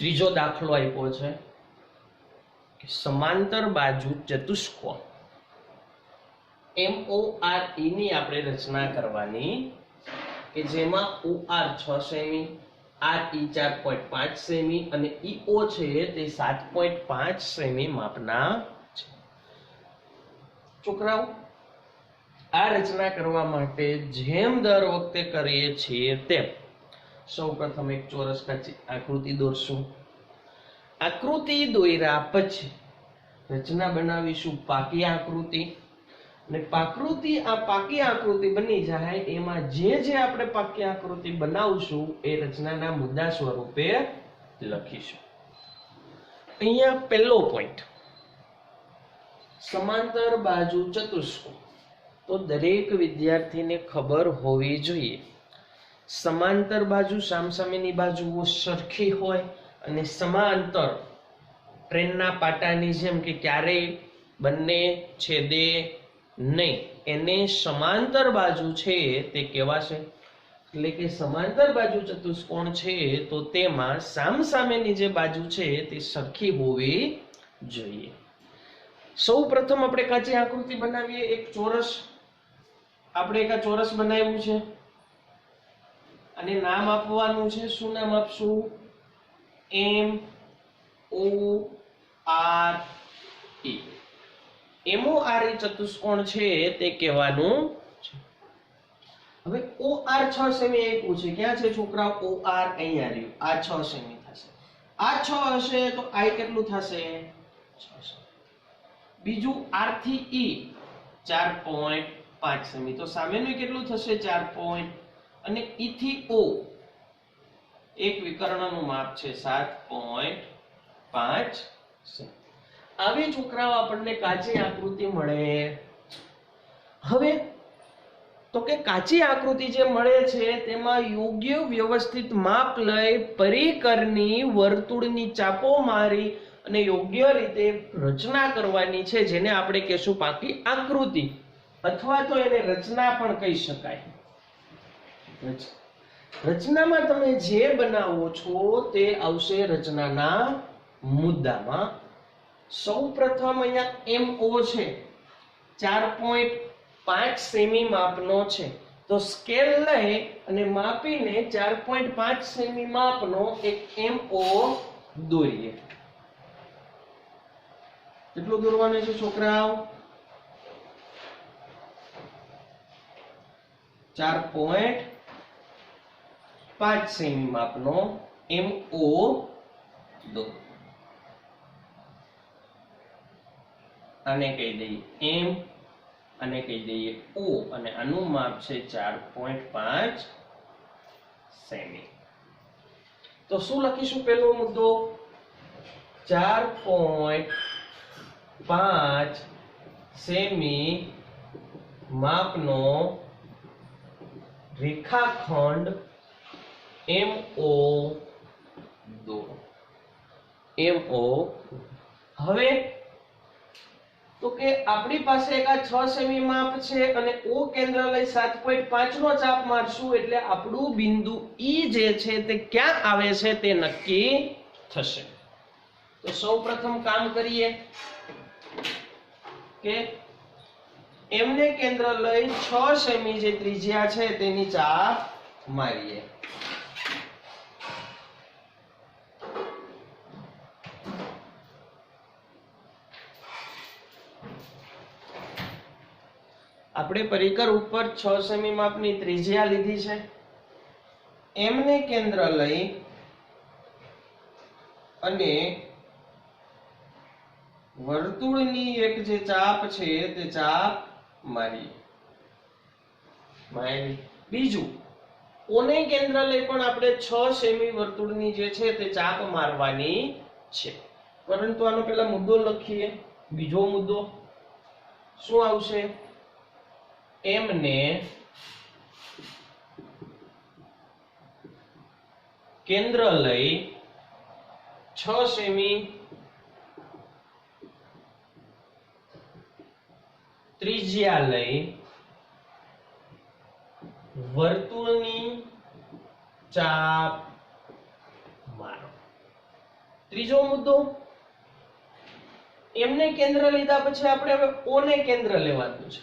ત્રીજો દાખલો આપ્યો છે કે સમાંતર બાજુ ચતુષ્કોણ MORE ની આપણે રચના કરવાની કે જેમાં OR 6 સેમી, RE 4.5 સેમી અને EO છે તે 7.5 સેમી માપના છે. છોકરાઓ, આ રચના કરવા માટે જેમ દર વખતે કરીએ છીએ તેમ સૌપ્રથમ એક ચોરસની આકૃતિ દોરશું. આકૃતિ દોર્યા પછી રચના બનાવીશું પાકી આકૃતિ, અને પાકી આકૃતિ બની જાય એમાં જે આપણે પાકી આકૃતિ બનાવશું એ રચનાના મુદ્દા સ્વરૂપે લખીશું. અહીંયા પહેલો પોઈન્ટ, સમાંતર બાજુ ચતુષ્કોણ. તો દરેક વિદ્યાર્થીને ખબર હોવી જોઈએ સમાંતર બાજુ સામસામેની બાજુઓ સરખી હોય અને સમાંતર ટ્રેનના પાટાની જેમ કે ક્યારેય બંને છેદે નહીં, એને સમાંતર બાજુ છે તે કહેવાશે. એટલે કે સમાંતર બાજુ ચતુષ્કોણ છે તો તેમાં સામસામેની જે બાજુ છે તે સરખી હોવી જોઈએ. સૌ પ્રથમ આપણે કાચી આકૃતિ બનાવીએ. એક ચોરસ, આપણે એક ચોરસ બનાવ્યું છે અને નામ આપવાનું છે. શું નામ આપશું? MORE ચતુષ્કોણ છે તે કહેવાનું છે. હવે OR 6 સેમી આપ્યું છે. ક્યાં છે છોકરા? OR અહીંયા રહ્યું. આ 6 સેમી થશે. આ 6 હશે તો I કેટલું થશે? 6. બીજું R થી E 4.5 સેમી, તો સામેનું કેટલું થશે? 4. અને E થી O એક વિકર્ણનું માપ છે 7.5 સેમી. આવી છોકરાઓ આપણને કાચી આકૃતિ મળે. હવે તો કે કાચી આકૃતિ જે મળે છે તેમાં યોગ્ય વ્યવસ્થિત માપ લઈ પરિકરની વર્તુળની ચાપો મારી અને યોગ્ય રીતે રચના કરવાની છે, જેને આપણે કહેશું પાકી આકૃતિ, અથવા તો એને રચના પણ કહી શકાય. રચનામાં તમે જે બનાવો છો તે આવશે રચનાના મુદ્દામાં. સૌ પ્રથમ અહીંયા MO છે 4.5 સેમી માપનો છે, તો સ્કેલ લઈ અને માપીને 4.5 સેમી માપનો એક MO દોરીએ. કેટલું દોરવાનું છે છોકરાઓ? 4.5 સેમી માપનો MO દોરો. આને કહી દઈએ M અને કહી દઈએ O, અને આનું માપ છે 4.5 સેમી. તો શું લખીશું? પહેલો મુદ્દો 4.5 સેમી માપનો રેખાખંડ MO દોરો. MO. હવે તો કે આપણી પાસે એક આ 6 સેમી માપ છે અને O કેન્દ્ર લઈ 7.5 નો ચાપ મારશું એટલે આપણું બિંદુ E જે છે તે ક્યાં આવે છે તે નક્કી થશે. તો સૌ પ્રથમ કામ કરીએ કે M ને કેન્દ્ર લઈ 6 સેમી જે ત્રિજ્યા છે તેની ચાપ મારીએ. આપણે પરિકર ઉપર 6 સેમી માપની ત્રિજ્યા લીધી છે. M ને કેન્દ્ર લઈ અને વર્તુળની એક જે ચાપ છે તે ચાપ મારી. બીજું O ને કેન્દ્ર લઈ પણ આપણે 6 સેમી વર્તુળની જે છે તે ચાપ મારવાની છે. પરંતુ આનો પહેલા મુદ્દો લખીએ. બીજો મુદ્દો શું આવશે? M ને કેન્દ્ર લઈ 6 સેમી ત્રિજ્યા લઈ વર્તુળની ચાપ મારો. ત્રીજો મુદ્દો, એમને કેન્દ્ર લીધા પછી આપણે હવે ઓ ને કેન્દ્ર લેવાનું છે.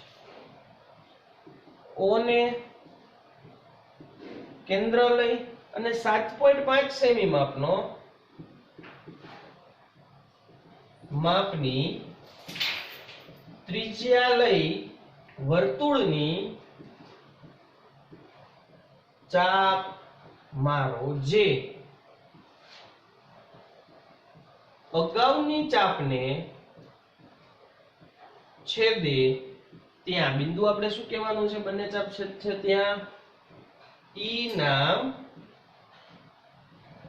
ઓ ને કેન્દ્ર લઈ અને 7.5 સેમી માપની ત્રિજ્યા લઈ વર્તુળની ચાપ મારો, જે અગાઉની ચાપને છેદે ત્યાં બિંદુ આપણે શું કહેવાનું છે? બંને ચાપ છેદ છે ત્યાં ઈ નામ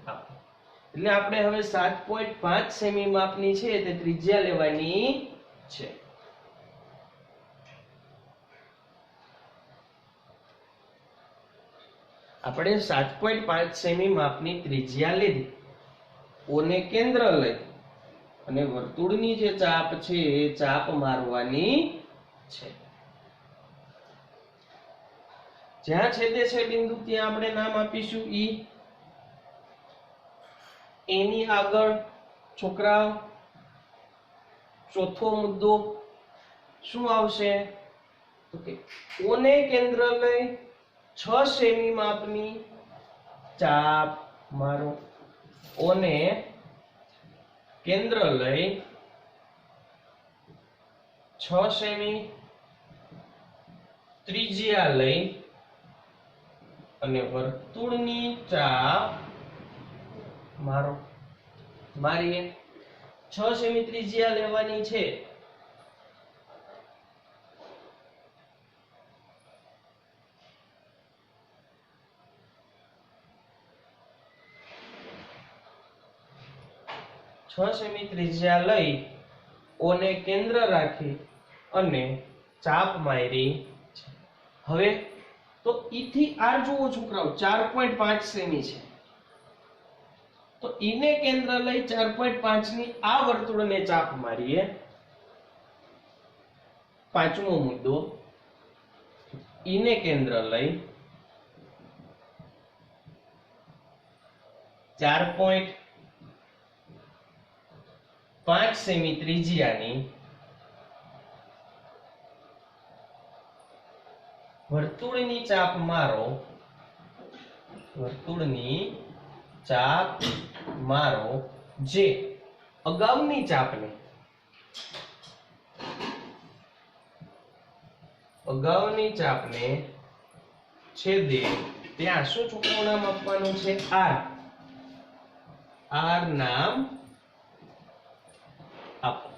આપો. એટલે આપણે હવે 7.5 સેમી માપની છે તે ત્રિજ્યા લેવાની છે. આપણે 7.5 સેમી માપની ત્રિજ્યા લીધી, ઓ ને કેન્દ્ર લઈ અને વર્તુળની જે ચાપ છે એ ચાપ મારવાની છે. જ્યાં છેદે છે બિંદુ ત્યાં આપણે નામ આપીશું ઈ. એની આગળ છોકરાઓ ચોથો મુદ્દો શું આવશે? તો કે ઓ ને કેન્દ્ર લઈ 6 સેમી માપની ચાપ મારો. ઓ ને કેન્દ્ર લઈ 6 સેમી ત્રિજ્યા લઈ અને વર્તુળની ચાપ મારો. મારીએ 6 સેમી ત્રિજ્યા લેવાની છે. સેમી ત્રિજ્યા લઈ ઓ ને કેન્દ્ર રાખી અને ચાપ મારી છે. હવે તો ઈ થી આર જુઓ છોકરાઓ 4.5 સેમી છે, તો ઈ ને કેન્દ્ર લઈ 4.5 ની આ વર્તુળને ચાપ મારીએ. પાંચમો મુદ્દો, ઈ ને કેન્દ્ર લઈ 4.5 સેમી ત્રિજ્યાની વર્તુળની ચાપ મારો. વર્તુળની ચાપ મારો જે અગાઉની ચાપને છેદે ત્યાં શું છોકરાનું નામ આપવાનું છે? આર. આર નામ આપો.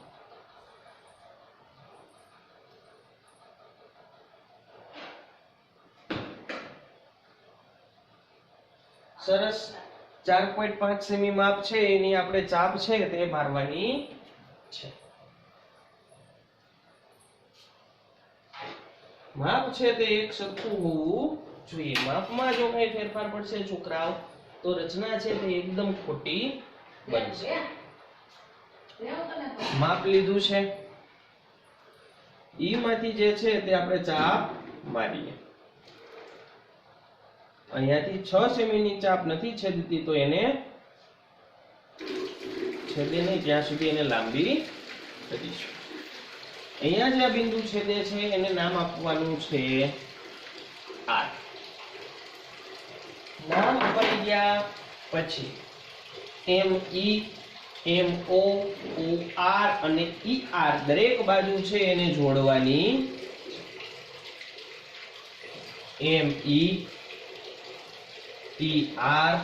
સરસ. 4.5 સેમી માપ છે એની આપણે ચાપ છે તે મારવાની છે. માપ છે તે એક સરખું હોવું જોઈએ. માપમાં જો કઈ ફેરફાર પડશે છોકરાઓ તો રચના છે તે એકદમ ખોટી બનશે. માપ લીધું છે, ઈ માંથી જે છે તે આપણે ચાપ મારીએ. અહીંયાથી 6 સેમી ની ચાપ નથી છેદતી તો એને છેદે નહીં ત્યાં સુધી એને લાંબી કરીશું. અહીંયા જે આ બિંદુ છેદે છે એને નામ આપવાનું છે આર. નામ અપાઈ ગયા પછી એમ ઈ, એમ ઓ, ઓ આર અને ઈ આર દરેક બાજુ છે એને જોડવાની. એમ ઈ, ઈ આર,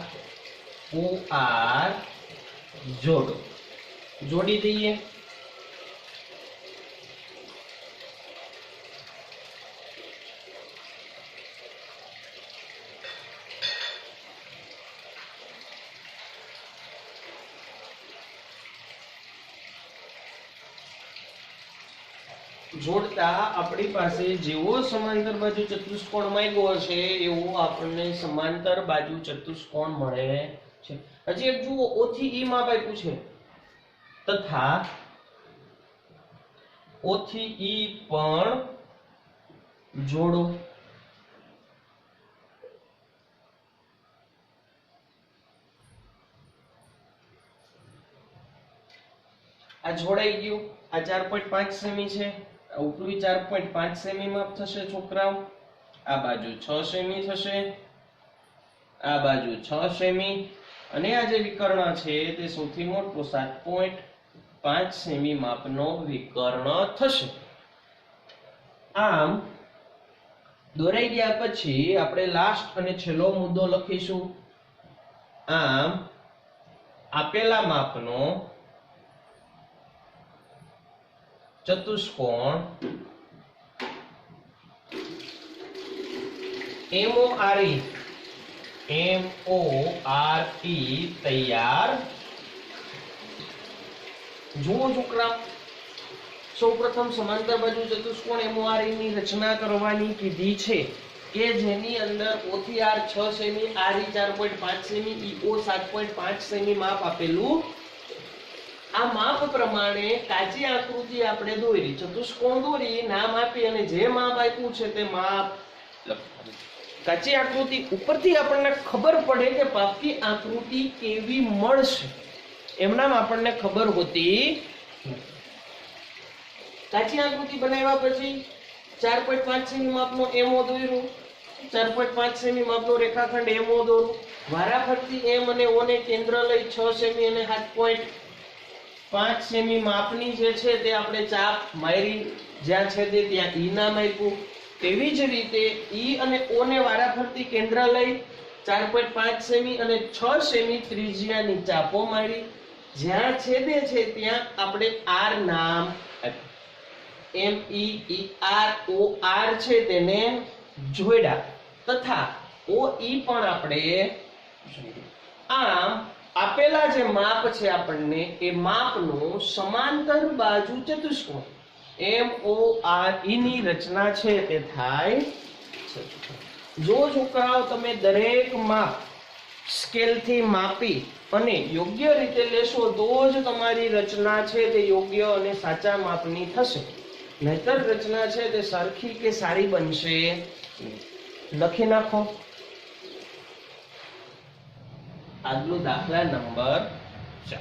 ઓ આર જોડો. જોડી દઈએ. જોડતા આપણી પાસે જેવો સમાંતર બાજુ ચતુષ્કોણ માંગ્યો છે એવો આપણને સમાંતર બાજુ ચતુષ્કોણ મળે છે. હજી એક જુઓ, ઓ થી ઈ માપ આપ્યું છે તથા ઓ થી ઈ પણ જોડો. આ જોડાઈ ગયું, આ 4.5 સેમી છે, આ ઉપલું 4.5 સેમી માપ થશે છોકરાઓ, આ બાજુ 6 સેમી થશે, આ બાજુ 6 સેમી, અને આ જે વિકર્ણ છે તે સૌથી મોટો 7.5 સેમી માપનો વિકર્ણ થશે. આમ દોરાઈ ગયા પછી આપણે લાસ્ટ અને છેલ્લો મુદ્દો લખીશું. આમ આપેલા માપનો ચતુષ્કોણ MORE તૈયાર. જુઓ છોકરા, સૌપ્રથમ સમાંતર બાજુ ચતુષ્કોણ MORE ની રચના કરવાની કીધી છે કે જેની અંદર O થી R 6 semi, RE 4.5 semi, EO 7.5 semi માપ આપેલું. આ માપ પ્રમાણે કાચી આકૃતિ આપણે દોરી, ચતુષ્કોણ દોરી, નામ આપી અને જે માપ આપ્યું છે તે માપ લખવાનું. કાચી આકૃતિ ઉપરથી આપણને ખબર પડે કે પાકી આકૃતિ કેવી મળશે, એમનામ આપણને ખબર હોતી નથી. કાચી આકૃતિ બનાવ્યા પછી 4.5 સેમી માપનો MO દોર્યો, 4.5 સેમી માપનો રેખાખંડ MO દોરો, વારાફરતી M અને O ને કેન્દ્ર લઈ 6 સેમી અને 7.5 સેમી માપની જે છે તે આપણે ચાપ મારી, જ્યાં છે તે ત્યાં E નામ આપ્યું. તેવી જ રીતે E અને O ને વારાફરતી કેન્દ્ર લઈ 4.5 સેમી અને 6 સેમી ત્રિજ્યાની ચાપો મારી, જ્યાં છેદે છે ત્યાં આપણે R નામ આપ્યું. MEEROR છે તેને જોડ્યા તથા OE પણ આપણે. આમ આપેલા જે માપ છે આપણને એ માપનો સમાંતર બાજુ ચતુષ્કોણ MORE ની રચના છે તે થાય છે. જો છોકરાઓ તમે દરેક માપ સ્કેલ થી માપી અને યોગ્ય રીતે લેશો તો જ તમારી રચના છે તે યોગ્ય અને સાચા માપની થશે, નહીતર રચના છે તે સરખી કે સારી બનશે. લખી નાખો. આગલો દાખલા નંબર 4.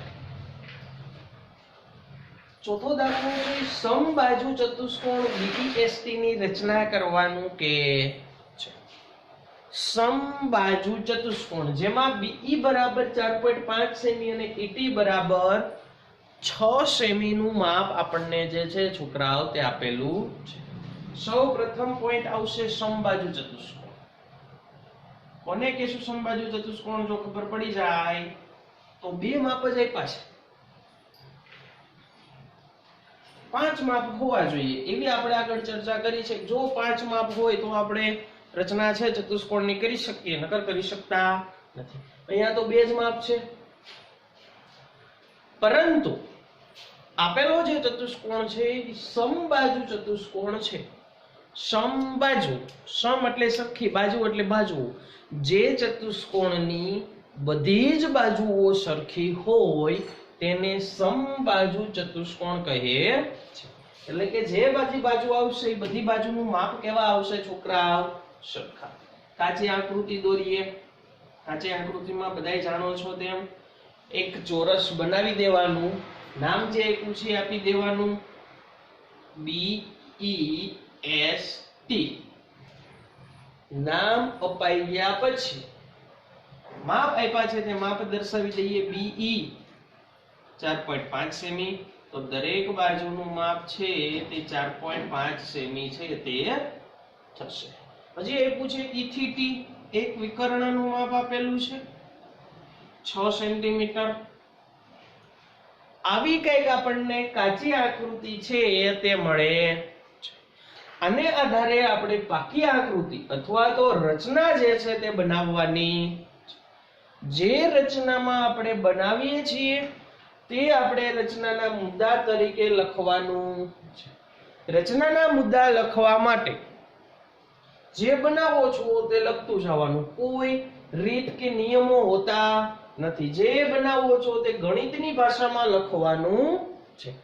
ચોથો દાખલો છે સમબાજુ ચતુષ્કોણ BEST ની રચના કરવાનું કે છે. સમબાજુ ચતુષ્કોણ જેમાં BE બરાબર 4.5 સેમી અને ET બરાબર 6 સેમી નું માપ આપણને જે છે છોકરાઓ તે આપેલું છે. સૌ પ્રથમ પોઈન્ટ આવશે સમબાજુ ચતુષ્કોણ. કોને કહેશું સમબાજુ ચતુષ્કોણ? જો ખબર પડી જાય તો બે માપ જ આપ્યા છે, 5 માપ હોવા જોઈએ એવી આપણે આગળ ચર્ચા કરી છે. જો 5 માપ હોય તો આપણે રચના છે ચતુષ્કોણની કરી શકીએ, નકર કરી શકતા નથી. અહીંયા તો બે જ માપ છે, પરંતુ આપેલો જે ચતુષ્કોણ છે એ સમબાજુ ચતુષ્કોણ છે. સમબાજુ, સમ એટલે સરખી, બાજુ એટલે બાજુ. જે ચતુષ્કોણની બધી જ બાજુઓ સરખી હોય તેને સમબાજુ ચતુષ્કોણ કહે છે. એટલે કે જે બાજુ આવશે એ બધી બાજુનું માપ કેવા આવશે છોકરાઓ? સરખા. કાચી આકૃતિ દોરીએ. કાચી આકૃતિમાં બધાય જાણો છો તેમ એક ચોરસ બનાવી દેવાનું, નામ જે આપ્યું છે આપી દેવાનું BEST. નામ અપાઈ ગયા પછી માપ આપ્યા છે તે માપ દર્શાવી દઈએ. BE 4.5 સેમી, તો દરેક બાજુનું માપ છે તે 4.5 સેમી છે તે થશે. હજી આપ્યું છે E થી T, એક વિકર્ણનું માપ આપેલું છે 6 સેન્ટીમીટર. આવી કઈક આપણને કાચી આકૃતિ છે તે મળે છે. આને આધારે આપણે પાકી આકૃતિ અથવા તો રચના જે છે તે બનાવવાની. જે રચનામાં આપણે બનાવીએ છીએ તે આપણે રચનાના મુદ્દા તરીકે લખવાનું છે. રચનાના મુદ્દા લખવા માટે જે બનાવો છો તે લખતું જવાનું, કોઈ રીત કે નિયમો હોતા નથી. જે બનાવો છો તે ગણિતની ભાષામાં લખવાનું છે.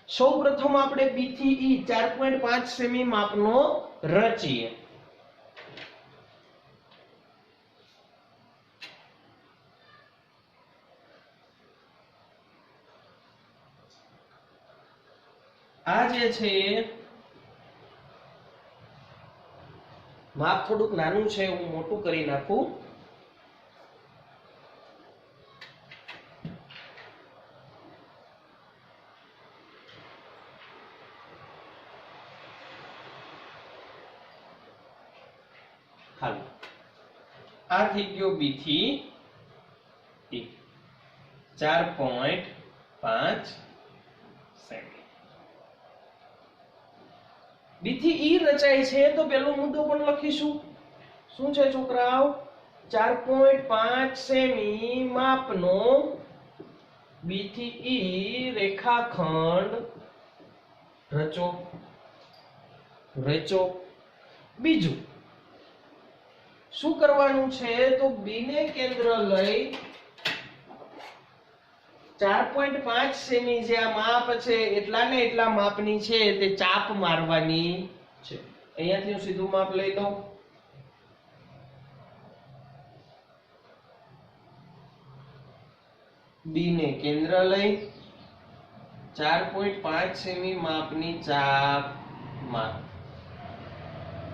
સૌપ્રથમ આપણે B થી E 4.5 સેમી માપનો રચીએ. આ જે છે માપ થોડુંક નાનું છે, હું મોટું કરી નાખું. હાલો, આ થઈ ગયો બી થી E, 4.5 સેમી. બી થી ઈ રચાય છે તો પેલો મુદ્દો પણ લખીશું. શું છે છોકરાઓ? 4.5 સેમી માપનો બી થી ઈ રેખાખંડ રચો. બીજું શું કરવાનું છે? તો બી ને કેન્દ્ર લઈ 4.5 સેમી જે આ માપ છે એટલા ને એટલા માપની છે તે ચાપ મારવાની છે. અહીંયાથી હું સીધું માપ લઈ લઉં. બી ને કેન્દ્ર લઈ 4.5 સેમી માપની ચાપ માર.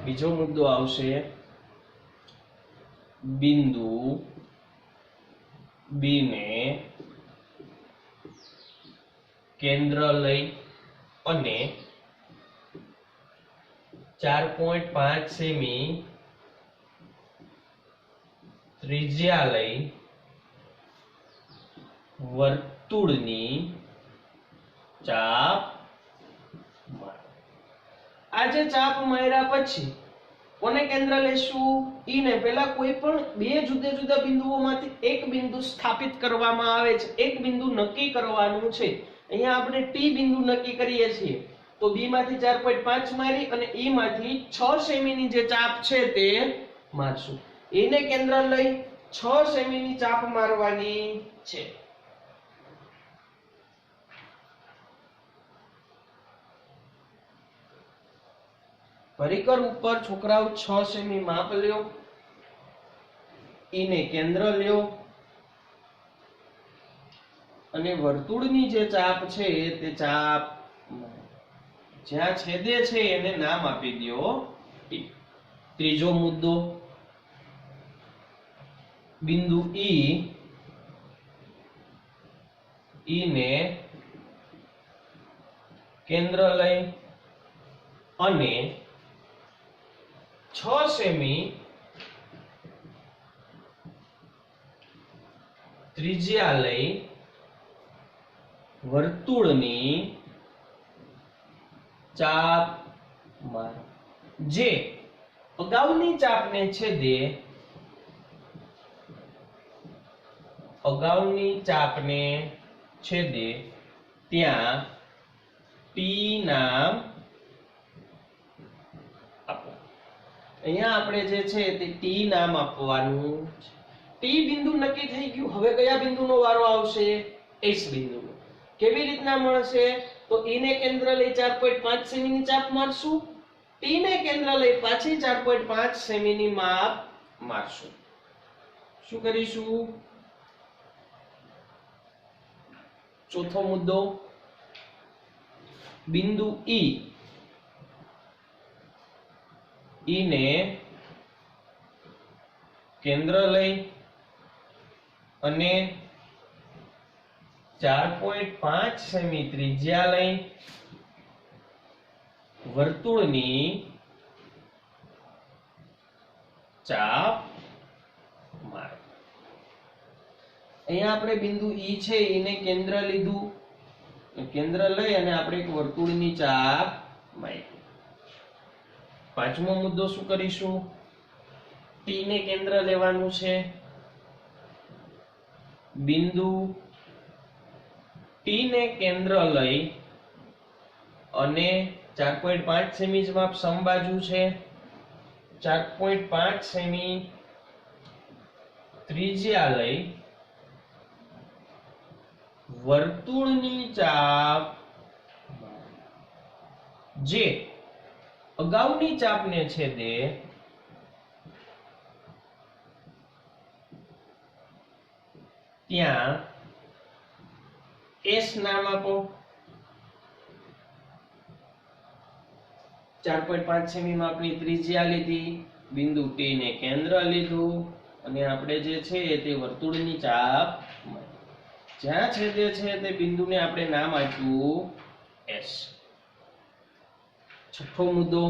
બીજો મુદ્દો આવશે, બિંદુ બી ને કેન્દ્ર લઈ અને 4.5 સેમી ત્રિજ્યા લઈ વર્તુળની ચાપ માર. આ જે ચાપ માર્યા પછી કોને કેન્દ્ર લેશું? ઈ ને. પહેલા કોઈ પણ બે જુદા જુદા બિંદુઓમાંથી એક બિંદુ સ્થાપિત કરવામાં આવે છે, એક બિંદુ નક્કી કરવાનું છે. અહીંયા આપણે ટી બિંદુ નક્કી કરીએ છીએ તો બી માંથી 4.5 મારી અને ઈ માંથી 6 સેમી ની જે ચાપ છે તે મારશું. એને કેન્દ્ર લઈ 6 સેમી ની ચાપ મારવાની છે. પરિકર ઉપર છોકરાઓ 6 સેમી માપ લ્યો, ઈને કેન્દ્ર લ્યો અને વર્તુળની જે ચાપ છે તે ચાપ જ્યાં છેદે છે એને નામ આપી દો ટી. ત્રીજો મુદ્દો, બિંદુ ઈ ને કેન્દ્ર લઈ અને 6 સેમી ત્રિજ્યા લઈ વર્તુળની ચાપ માર. જે અગાઉની ચાપને છેદે, ત્યાં ટી નામ આપો. અહીંયા આપણે જે છે તે ટી નામ આપવાનું છે. ટી બિંદુ નક્કી થઈ ગયું. હવે કયા બિંદુનો વારો આવશે? એસ બિંદુનો. કેવી રીતના મળશે? તો ઈ ને કેન્દ્ર લઈ 4.5 સેમી ની ચાપ મારશું, ટી ને કેન્દ્ર લઈ પાછી 4.5 સેમી ની માપ મારશું. શું કરીશું? ચોથો મુદ્દો, બિંદુ ઈ ને કેન્દ્ર લઈ અને 4.5 સેમી ત્રિજ્યા લઈ વર્તુળની ચાપ માર. અહીંયા આપણે બિંદુ ઈ છે એને કેન્દ્ર લીધું, કેન્દ્ર લઈ અને આપણે એક વર્તુળની ચાપ મારી. પાંચમો મુદ્દો શું કરીશું? ટી ને કેન્દ્ર લેવાનું છે, બિંદુ ટી ને કેન્દ્ર લઈ અને 4.5 સેમી જ માપ સમબાજુ છે, 4.5 સેમી ત્રિજ્યા લઈ વર્તુળની ચાપ જે અગાઉની ચાપને છેદે, ત્યાં એસ નામ આપો. 4.5 સેમી માપની ત્રિજ્યા લીધી, બિંદુ ટી ને કેન્દ્ર લીધું અને આપણે જે છે તે વર્તુળની ચાપ જ્યાં છેદે છે તે બિંદુને આપણે નામ આપ્યું S. છઠ્ઠો મુદ્દો,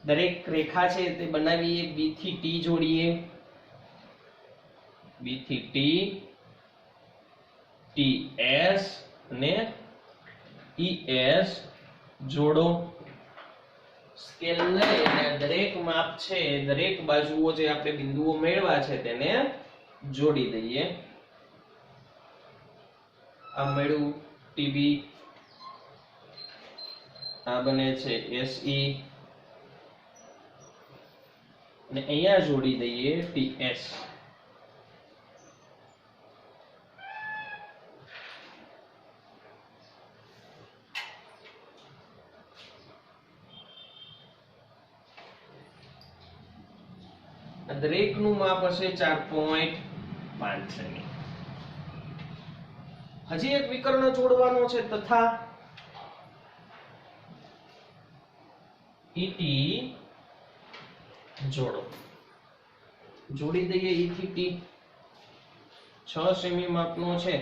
દરેક રેખા છે તે બનાવીએ, B થી T જોડીએ, B થી T, TS અને ES જોડો. સ્કેલ લઈ અને દરેક માપ છે, દરેક બાજુઓ જે આપણે બિંદુઓ મેળવ્યા છે તેને જોડી દઈએ. આ મળ્યું TB, આ બને છે SE અને અહીંયા જોડી દઈએ TS. દરેકનું માપ હશે 4.5 સેમી. હજી એક વિકર્ણ જોડવાનો છે, તથા ET જોડો. જોડી દઈએ E થી T. 6 સેમી માપનો છે.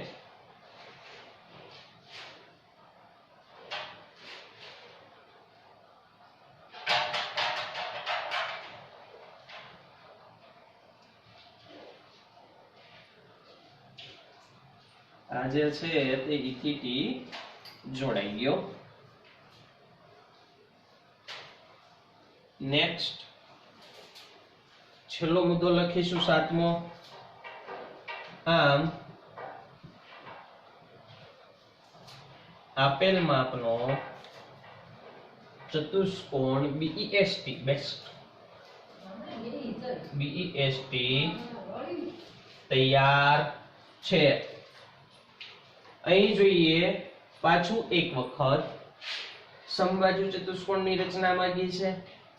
આ જે છે તે E થી T જોડાઈ ગયો. નેક્સ્ટ છેલ્લો મુદ્દો લખીશું, 7મો. આમ આપેલ માપનો ચતુષ્કોણ BEST તૈયાર છે. અહીં જોઈએ પાછું એક વખત સમબાજુ ચતુષ્કોણની રચના માંગી છે.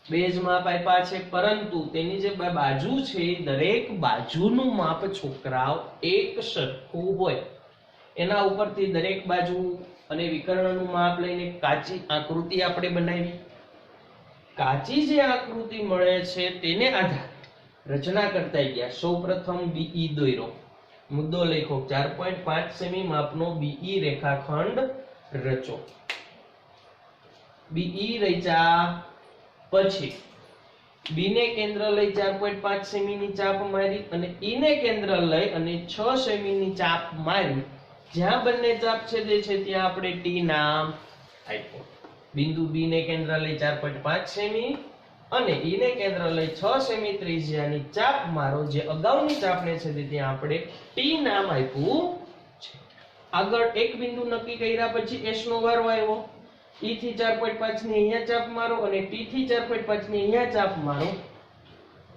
બે જ માપ આપ્યા છે, પરંતુ તેની જે બાજુ છે દરેક બાજુનું માપ છોકરાઓ એક સરખું હોય. એના ઉપરથી દરેક બાજુ અને વિકર્ણનું માપ લઈને કાચી આકૃતિ આપણે બનાવી. કાચી જે આકૃતિ મળે છે તેને આધારે રચના કરતા ગયા. સૌપ્રથમ BE દોર્યો. મુદ્દો લખો, 4.5 સેમી માપનો BE રેખાખંડ રચો. BE રચ્યા પછી B ને કેન્દ્ર લઈ 4.5 સેમી ની ચાપ મારી અને E ને કેન્દ્ર લઈ અને 6 સેમી ની ચાપ મારી. જ્યાં બંને ચાપ છેદે છે ત્યાં આપણે T નામ આપ્યું. બિંદુ B ને કેન્દ્ર લઈ 4.5 સેમી અને E ને કેન્દ્ર લઈ 6 સેમી ત્રિજ્યાની ચાપ મારો. જે અગાઉની ચાપને છેદે ત્યાં આપણે T નામ આપ્યું છે. આગળ એક બિંદુ નક્કી કર્યા પછી S નો વારો આવ્યો. E થી 4.5 ની અહીંયા ચાપ મારો અને T થી 4.5 ની અહીંયા ચાપ મારો.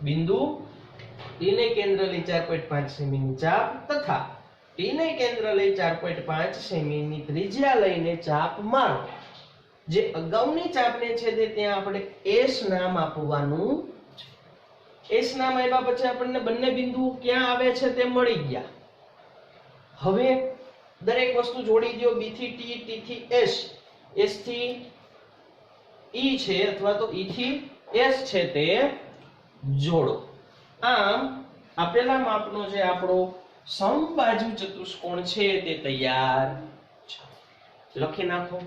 બિંદુ E ને કેન્દ્ર લઈ 4.5 સેમી ની ચાપ તથા T ને કેન્દ્ર લઈ 4.5 સેમી ની ત્રિજ્યા લઈને ચાપ મારો. જે અગાઉની ચાપને છેદે ત્યાં આપણે S નામ આપવાનું છે. S નામ આપ્યા પછી આપણને બંને બિંદુઓ ક્યાં આવે છે તે મળી ગયા. હવે દરેક વસ્તુ જોડી દો. B થી T, T થી S, S થી E છે અથવા તો E થી S છે તે જોડો. આમ આપેલા માપનો જે આપણો સમબાજુ ચતુષ્કોણ છે તે તૈયાર છે. લખી નાખો.